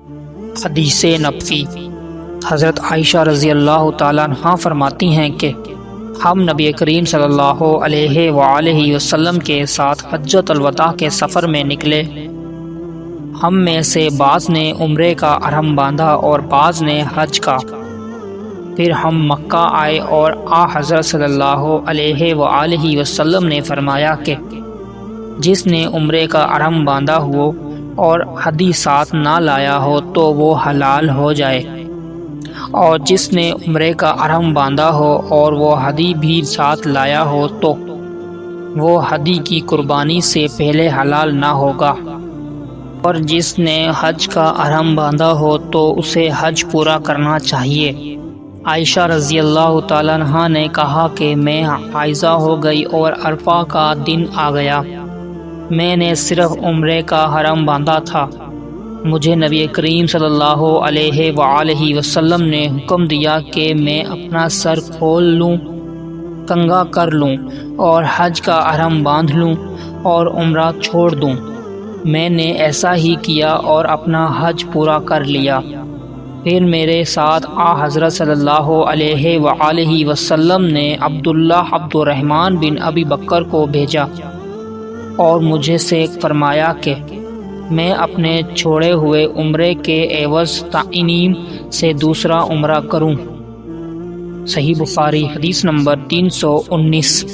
حدیث نبوی۔ حضرت عائشہ رضی اللہ تعالیٰ عنہ فرماتی ہیں کہ ہم نبی کریم صلی اللہ علیہ وآلہ وسلم کے ساتھ حجۃ الوداع کے سفر میں نکلے۔ ہم میں سے بعض نے عمرے کا احرام باندھا اور بعض نے حج کا۔ پھر ہم مکہ آئے اور حضرت صلی اللہ علیہ وآلہ وسلم نے فرمایا کہ جس نے عمرے کا احرام باندھا ہو اور ہدی ساتھ نہ لایا ہو تو وہ حلال ہو جائے، اور جس نے عمرے کا احرام باندھا ہو اور وہ ہدی بھی ساتھ لایا ہو تو وہ ہدی کی قربانی سے پہلے حلال نہ ہوگا، اور جس نے حج کا احرام باندھا ہو تو اسے حج پورا کرنا چاہیے۔ عائشہ رضی اللہ تعالیٰ عنہ نے کہا کہ میں حائضہ ہو گئی اور عرفہ کا دن آ گیا۔ میں نے صرف عمرے کا احرام باندھا تھا۔ مجھے نبی کریم صلی اللہ علیہ وآلہ وسلم نے حکم دیا کہ میں اپنا سر کھول لوں، کنگھا کر لوں اور حج کا احرام باندھ لوں اور عمرہ چھوڑ دوں۔ میں نے ایسا ہی کیا اور اپنا حج پورا کر لیا۔ پھر میرے ساتھ حضرت صلی اللہ علیہ وآلہ وسلم نے عبداللہ عبد الرحمن بن ابی بکر کو بھیجا اور مجھے سے فرمایا کہ میں اپنے چھوڑے ہوئے عمرے کے عوض تعینیم سے دوسرا عمرہ کروں۔ صحیح بخاری حدیث نمبر 319۔